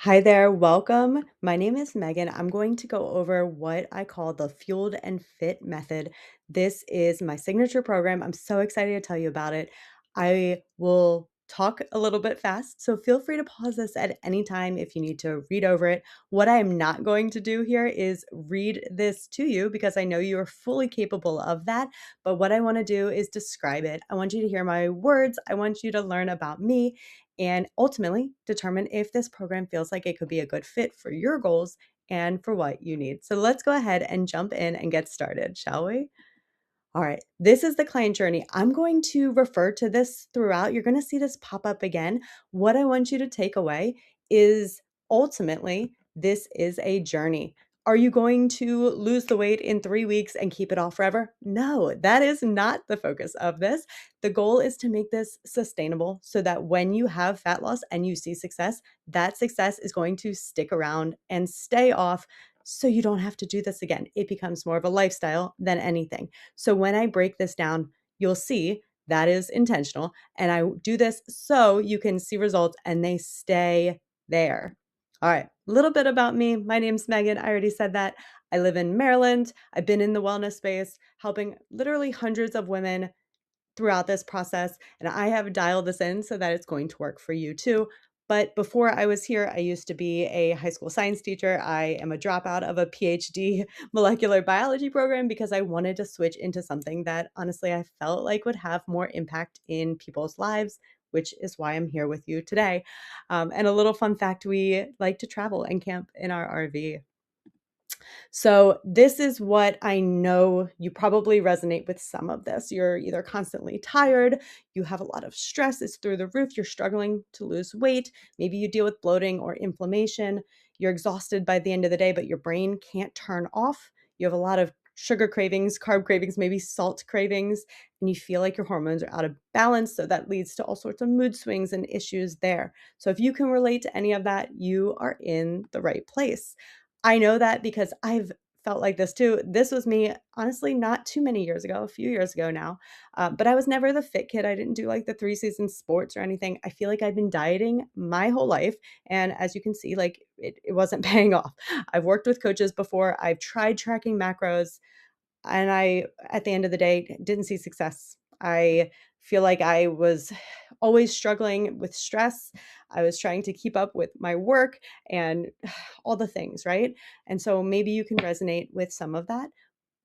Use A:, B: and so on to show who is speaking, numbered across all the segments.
A: Hi there, welcome. My name is Megan. I'm going to go over what I call the Fueled and Fit method. This is my signature program. I'm so excited to tell you about it. I will talk a little bit fast, so feel free to pause this at any time if you need to read over it. What I am not going to do here is read this to you because I know you are fully capable of that. But what I want to do is describe it. I want you to hear my words. I want you to learn about me and ultimately determine if this program feels like it could be a good fit for your goals and for what you need. So let's go ahead and jump in and get started, shall we? All right, this is the client journey. I'm going to refer to this throughout. You're going to see this pop up again. What I want you to take away is ultimately, this is a journey. Are you going to lose the weight in 3 weeks and keep it off forever? No, that is not the focus of this. The goal is to make this sustainable so that when you have fat loss and you see success, that success is going to stick around and stay off so you don't have to do this again. It becomes more of a lifestyle than anything. So when I break this down, you'll see that is intentional. And I do this so you can see results and they stay there. All right, a little bit about me. My name's Megan. I already said that. I live in Maryland. I've been in the wellness space, helping literally hundreds of women throughout this process, and I have dialed this in so that it's going to work for you too. But before I was here, I used to be a high school science teacher. I am a dropout of a PhD molecular biology program because I wanted to switch into something that honestly I felt like would have more impact in people's lives, which is why I'm here with you today. And a little fun fact, we like to travel and camp in our RV. So, this is what I know you probably resonate with some of this. You're either constantly tired, you have a lot of stress, it's through the roof, you're struggling to lose weight, maybe you deal with bloating or inflammation, you're exhausted by the end of the day, but your brain can't turn off. You have a lot of sugar cravings, carb cravings, maybe salt cravings, and you feel like your hormones are out of balance. So, that leads to all sorts of mood swings and issues there. So, if you can relate to any of that, you are in the right place. I know that because I've felt like this too. This was me, honestly, not too many years ago, a few years ago now. But I was never the fit kid. I didn't do like the 3 season sports or anything. I feel like I've been dieting my whole life. And as you can see, like it wasn't paying off. I've worked with coaches before, I've tried tracking macros, and I, at the end of the day, didn't see success. I feel like I was always struggling with stress. I was trying to keep up with my work and all the things, right? And so maybe you can resonate with some of that.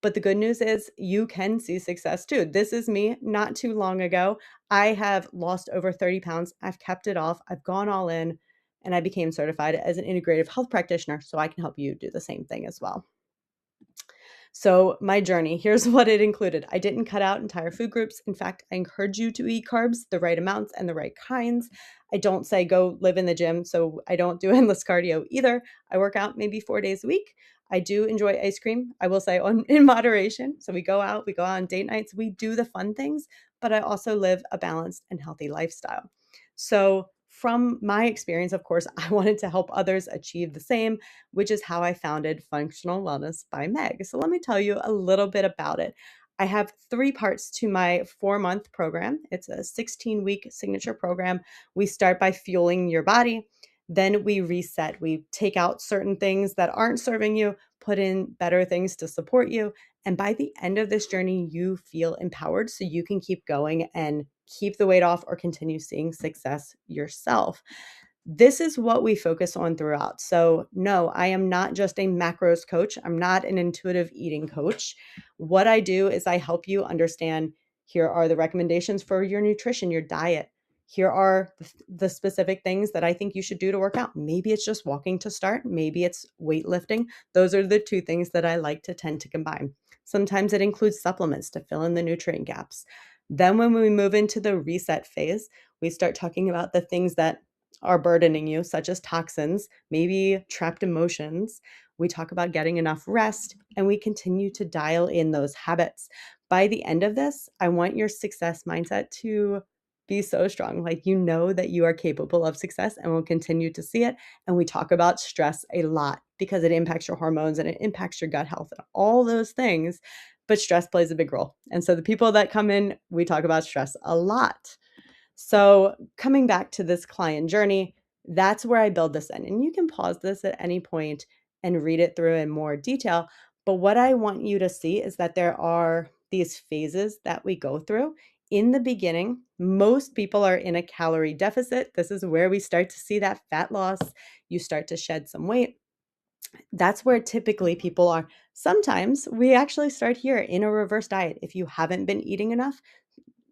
A: But the good news is you can see success too. This is me not too long ago. I have lost over 30 pounds. I've kept it off. I've gone all in and I became certified as an integrative health practitioner. So I can help you do the same thing as well. So, my journey, here's what it included. I didn't cut out entire food groups. In fact, I encourage you to eat carbs, the right amounts and the right kinds. I don't say go live in the gym, so I don't do endless cardio either. I work out maybe 4 days a week. I do enjoy ice cream, I will say in moderation. So we go out, we go on date nights, we do the fun things, but I also live a balanced and healthy lifestyle. So from my experience, of course, I wanted to help others achieve the same, which is how I founded Functional Wellness by Meg. So let me tell you a little bit about it. I have 3 parts to my 4 month program. It's a 16-week signature program. We start by fueling your body. Then we reset. We take out certain things that aren't serving you, put in better things to support you. And by the end of this journey, you feel empowered so you can keep going and keep the weight off or continue seeing success yourself. This is what we focus on throughout. So, no, I am not just a macros coach. I'm not an intuitive eating coach. What I do is I help you understand here are the recommendations for your nutrition, your diet. Here are the specific things that I think you should do to work out. Maybe it's just walking to start. Maybe it's weightlifting. Those are the 2 things that I like to tend to combine. Sometimes it includes supplements to fill in the nutrient gaps. Then when we move into the reset phase, we start talking about the things that are burdening you, such as toxins, maybe trapped emotions. We talk about getting enough rest, and we continue to dial in those habits. By the end of this, I want your success mindset to be so strong. Like, you know that you are capable of success and will continue to see it. And we talk about stress a lot because it impacts your hormones and it impacts your gut health and all those things. But stress plays a big role. And so the people that come in, we talk about stress a lot. So, coming back to this client journey, That's where I build this in. And you can pause this at any point and read it through in more detail. But what I want you to see is that there are these phases that we go through. In the beginning, most people are in a calorie deficit. This is where we start to see that fat loss. You start to shed some weight. That's where typically people are. Sometimes we actually start here in a reverse diet. If you haven't been eating enough,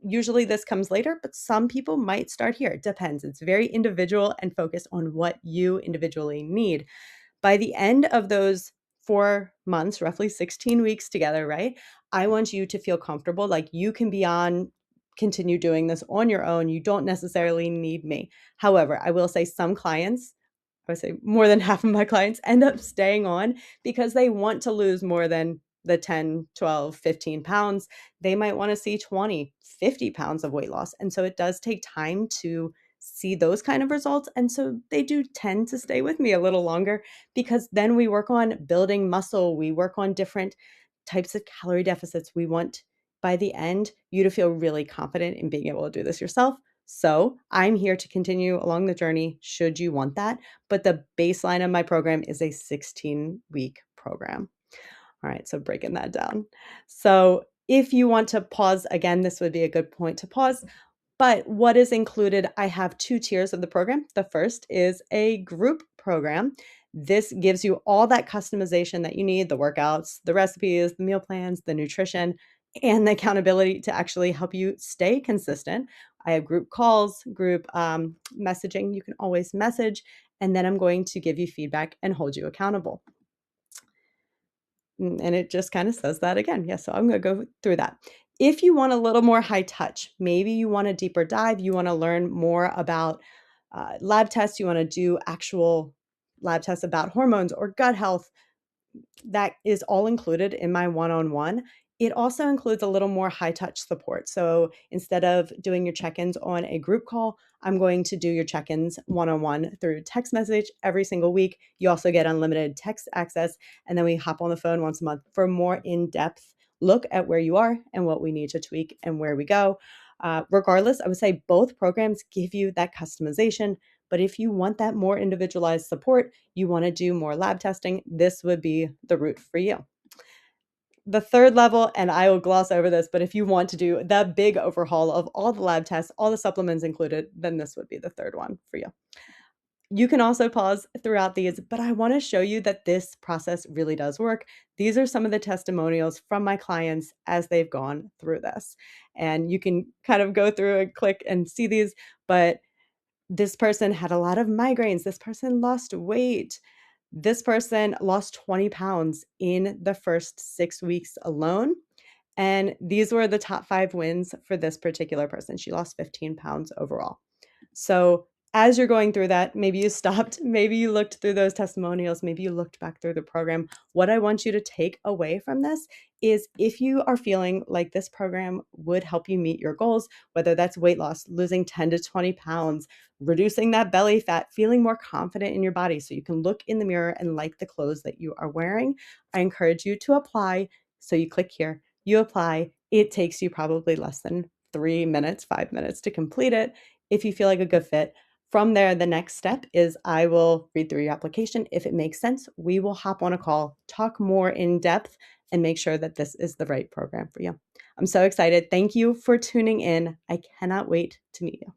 A: usually this comes later, but some people might start here. It depends. It's very individual and focused on what you individually need. By the end of those 4 months, roughly 16 weeks together, right? I want you to feel comfortable, like you can be on, continue doing this on your own. You don't necessarily need me. However, I will say some clients, I would say more than half of my clients end up staying on because they want to lose more than the 10, 12, 15 pounds. They might want to see 20, 50 pounds of weight loss. And so it does take time to see those kind of results. And so they do tend to stay with me a little longer because then we work on building muscle. We work on different types of calorie deficits. We want by the end you to feel really confident in being able to do this yourself. So I'm here to continue along the journey should you want that. But the baseline of my program is a 16-week program. All right, so breaking that down. So if you want to pause, again, this would be a good point to pause. But what is included? I have 2 tiers of the program. The first is a group program. This gives you all that customization that you need, the workouts, the recipes, the meal plans, the nutrition, and the accountability to actually help you stay consistent. I have group calls, group messaging. You can always message, and then I'm going to give you feedback and hold you accountable. And it just kind of says that again. Yeah, so I'm going to go through that. If you want a little more high touch, maybe you want a deeper dive, you want to learn more about lab tests, you want to do actual lab tests about hormones or gut health, that is all included in my one-on-one. It also includes a little more high touch support. So instead of doing your check-ins on a group call, I'm going to do your check-ins one-on-one through text message every single week. You also get unlimited text access, and then we hop on the phone once a month for a more in-depth look at where you are and what we need to tweak and where we go. Regardless, I would say both programs give you that customization. But if you want that more individualized support, you want to do more lab testing, this would be the route for you. The third level, and I will gloss over this, but if you want to do the big overhaul of all the lab tests, all the supplements included, then this would be the third one for you. You can also pause throughout these, but I want to show you that this process really does work. These are some of the testimonials from my clients as they've gone through this. And you can kind of go through and click and see these, but this person had a lot of migraines. This person lost weight. This person lost 20 pounds in the first 6 weeks alone. And these were the top 5 wins for this particular person. She lost 15 pounds overall. So as you're going through that, maybe you stopped, maybe you looked through those testimonials, maybe you looked back through the program. What I want you to take away from this is if you are feeling like this program would help you meet your goals, whether that's weight loss, losing 10 to 20 pounds, reducing that belly fat, feeling more confident in your body so you can look in the mirror and like the clothes that you are wearing, I encourage you to apply. So you click here, you apply. It takes you probably less than 3 minutes, 5 minutes to complete it. If you feel like a good fit, from there, the next step is I will read through your application. If it makes sense, we will hop on a call, talk more in depth, and make sure that this is the right program for you. I'm so excited. Thank you for tuning in. I cannot wait to meet you.